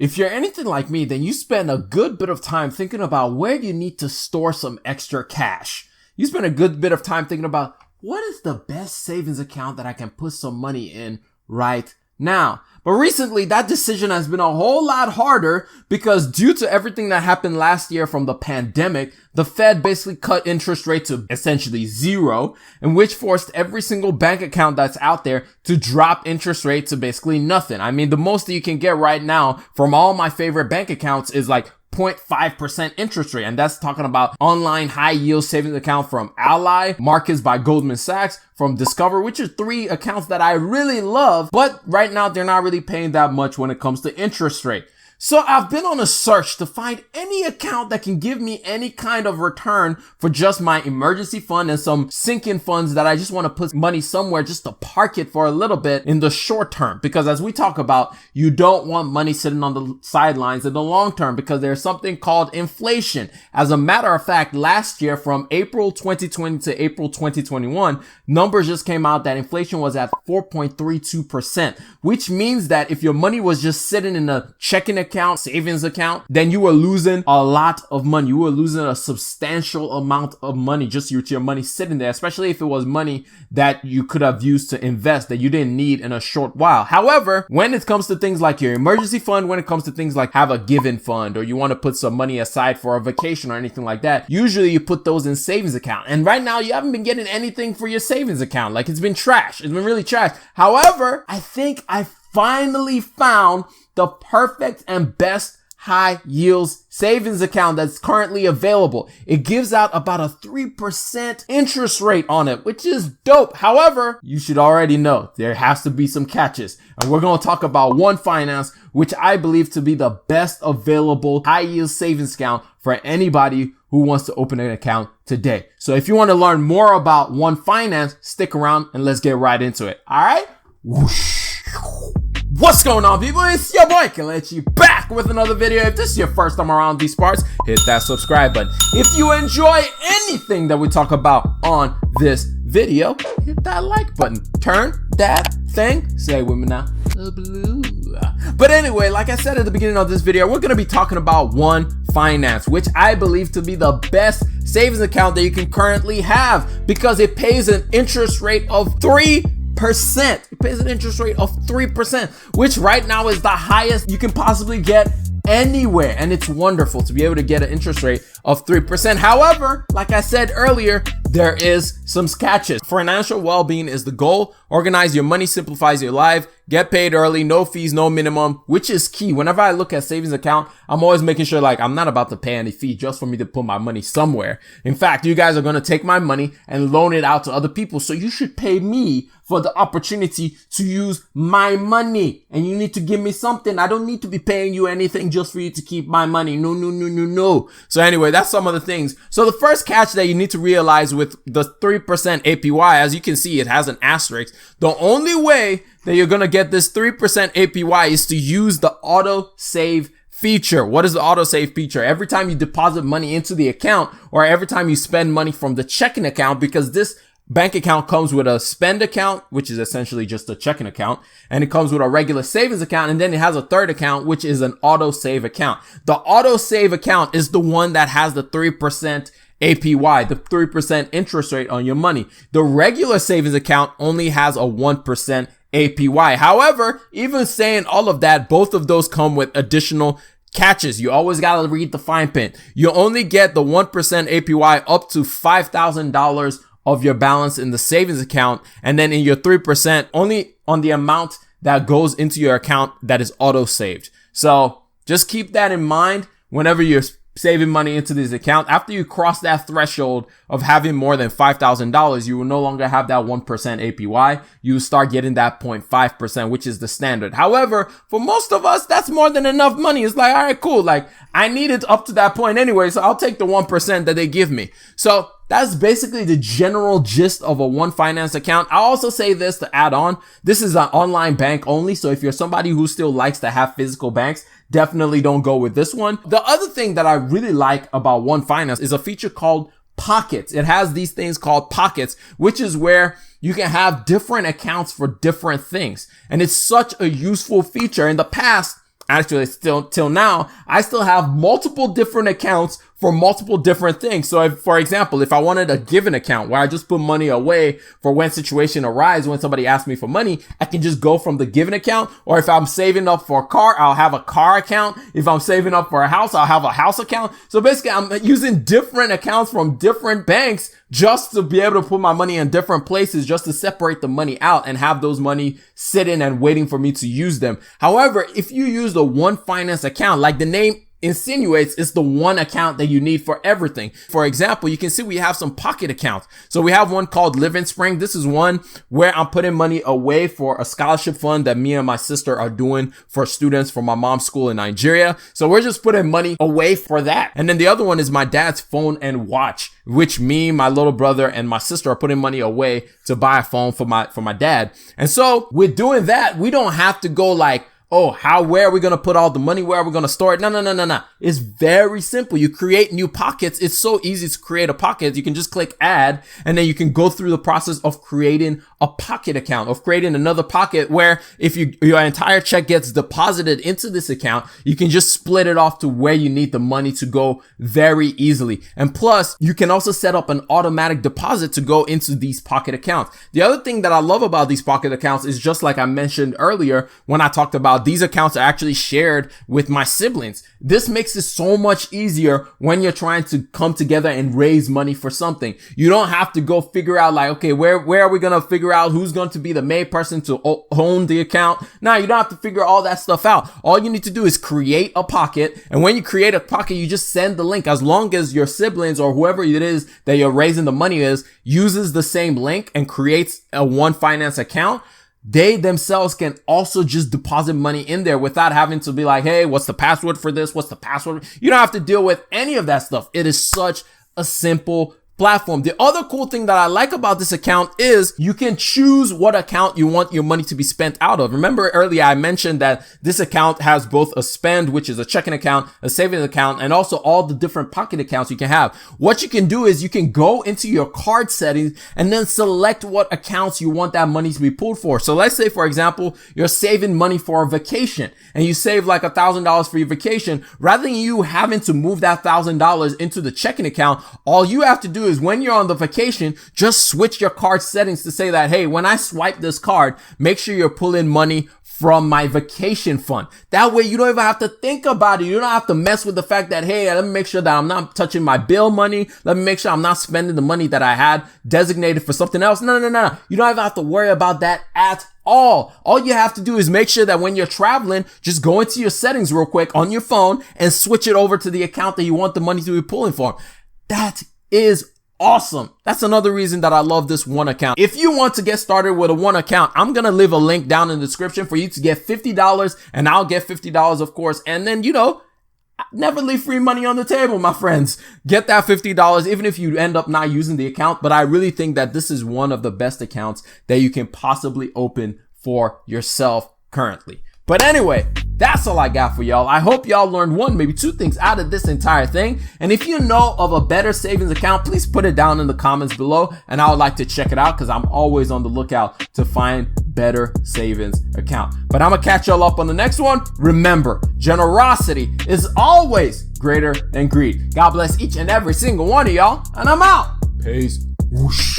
If you're anything like me, then you spend a good bit of time thinking about where you need to store some extra cash. You spend a good bit of time thinking about what is the best savings account that I can put some money in right now. But recently, that decision has been a whole lot harder because due to everything that happened last year from the pandemic, the Fed basically cut interest rates to essentially zero, and which forced every single bank account that's out there to drop interest rates to basically nothing. I mean, the most that you can get right now from all my favorite bank accounts is like 0.5% interest rate. And that's talking about online high yield savings account from Ally, Marcus by Goldman Sachs, from Discover, which are 3 accounts that I really love. But right now, they're not really paying that much when it comes to interest rate. So I've been on a search to find any account that can give me any kind of return for just my emergency fund and some sinking funds that I just want to put money somewhere just to park it for a little bit in the short term. Because as we talk about, you don't want money sitting on the sidelines in the long term because there's something called inflation. As a matter of fact, last year from April 2020 to April 2021, numbers just came out that inflation was at 4.32%, which means that if your money was just sitting in a checking account, savings account, then you were losing a lot of money. You were losing a substantial amount of money just with your money sitting there, especially if it was money that you could have used to invest that you didn't need in a short while. However, when it comes to things like your emergency fund, when it comes to things like have a given fund or you want to put some money aside for a vacation or anything like that, usually you put those in savings account. And right now you haven't been getting anything for your savings account. Like it's been trash. It's been really trash. However, I think I finally found the perfect and best high yields savings account that's currently available. It gives out about a 3% interest rate on it, which is dope. However, you should already know there has to be some catches. And we're going to talk about One Finance, which I believe to be the best available high yield savings account for anybody who wants to open an account today. So if you want to learn more about One Finance, stick around and let's get right into it. All right. Whoosh. What's going on, people? It's your boy Kelechi back with another video. If this is your first time around these parts, hit that subscribe button. If you enjoy anything that we talk about on this video, hit that like button. Turn that thing, say it with me now, blue. But anyway, like I said at the beginning of this video, we're going to be talking about One Finance, which I believe to be the best savings account that you can currently have because it pays an interest rate of 3%. It pays an interest rate of 3%, which right now is the highest you can possibly get anywhere. And it's wonderful to be able to get an interest rate of 3%. However, like I said earlier, there is some catches. Financial well-being is the goal. Organize your money simplifies your life. Get paid early, no fees, no minimum, which is key. Whenever I look at savings account, I'm always making sure like I'm not about to pay any fee just for me to put my money somewhere. In fact, you guys are going to take my money and loan it out to other people. So you should pay me for the opportunity to use my money. And you need to give me something. I don't need to be paying you anything just for you to keep my money. No. So anyway, that's some of the things. So the first catch that you need to realize with the 3% APY, as you can see, it has an asterisk. The only way that you're going to get this 3% APY is to use the auto save feature. What is the auto save feature? Every time you deposit money into the account or every time you spend money from the checking account, because this bank account comes with a spend account, which is essentially just a checking account, and it comes with a regular savings account, and then it has a third account, which is an auto save account. The auto save account is the one that has the 3% APY, the 3% interest rate on your money. The regular savings account only has a 1% APY. However, even saying all of that, both of those come with additional catches. You always got to read the fine print. You only get the 1% APY up to $5,000 of your balance in the savings account. And then in your 3%, only on the amount that goes into your account that is auto saved. So just keep that in mind whenever you're saving money into this account. After you cross that threshold of having more than $5,000, you will no longer have that 1% APY. You start getting that 0.5%, which is the standard. However, for most of us, that's more than enough money. It's like, all right, cool. Like I need it up to that point anyway, so I'll take the 1% that they give me. So that's basically the general gist of a One Finance account. I'll also say this to add on. This is an online bank only. So if you're somebody who still likes to have physical banks, definitely don't go with this one. The other thing that I really like about One Finance is a feature called Pockets. It has these things called Pockets, which is where you can have different accounts for different things. And it's such a useful feature. In the past, actually still till now, I still have multiple different accounts for multiple different things. So if, for example, if I wanted a given account where I just put money away for when situation arise, when somebody asks me for money, I can just go from the given account. Or if I'm saving up for a car, I'll have a car account. If I'm saving up for a house, I'll have a house account. So basically I'm using different accounts from different banks just to be able to put my money in different places, just to separate the money out and have those money sitting and waiting for me to use them. However, if you use the one finance account, like the name insinuates, it's the one account that you need for everything. For example, you can see we have some pocket accounts. So we have one called Living Spring. This is one where I'm putting money away for a scholarship fund that me and my sister are doing for students for my mom's school in Nigeria. So we're just putting money away for that. And then the other one is my dad's phone and watch, which me, my little brother, and my sister are putting money away to buy a phone for my dad. And so with doing that, we don't have to go like, oh, where are we going to put all the money? Where are we going to store it? No. It's very simple. You create new pockets. It's so easy to create a pocket. You can just click add, and then you can go through the process of creating a pocket account, of creating another pocket where if your entire check gets deposited into this account, you can just split it off to where you need the money to go very easily. And plus, you can also set up an automatic deposit to go into these pocket accounts. The other thing that I love about these pocket accounts is just like I mentioned earlier when I talked about these accounts are actually shared with my siblings. This makes it so much easier when you're trying to come together and raise money for something. You don't have to go figure out like, okay, where are we going to figure out who's going to be the main person to own the account? Now, you don't have to figure all that stuff out. All you need to do is create a pocket. And when you create a pocket, you just send the link. As long as your siblings or whoever it is that you're raising the money is uses the same link and creates a one finance account, they themselves can also just deposit money in there without having to be like, hey, what's the password for this? What's the password? You don't have to deal with any of that stuff. It is such a simple platform. The other cool thing that I like about this account is you can choose what account you want your money to be spent out of. Remember earlier I mentioned that this account has both a spend, which is a checking account, a savings account, and also all the different pocket accounts you can have. What you can do is you can go into your card settings and then select what accounts you want that money to be pulled for. So let's say, for example, you're saving money for a vacation and you save like $1,000 for your vacation. Rather than you having to move that $1,000 into the checking account, all you have to do is when you're on the vacation, just switch your card settings to say that, hey, when I swipe this card, make sure you're pulling money from my vacation fund. That way you don't even have to think about it. You don't have to mess with the fact that, hey, let me make sure that I'm not touching my bill money. Let me make sure I'm not spending the money that I had designated for something else. No. You don't even have to worry about that at all. All you have to do is make sure that when you're traveling, just go into your settings real quick on your phone and switch it over to the account that you want the money to be pulling from. That is awesome. That's another reason that I love this one account. If you want to get started with a one account, I'm going to leave a link down in the description for you to get $50 and I'll get $50, of course. And then, never leave free money on the table, my friends. Get that $50, even if you end up not using the account. But I really think that this is one of the best accounts that you can possibly open for yourself currently. But anyway, that's all I got for y'all. I hope y'all learned one, maybe two things out of this entire thing. And if you know of a better savings account, please put it down in the comments below and I would like to check it out because I'm always on the lookout to find better savings account. But I'm gonna catch y'all up on the next one. Remember, generosity is always greater than greed. God bless each and every single one of y'all, and I'm out. Peace. Whoosh.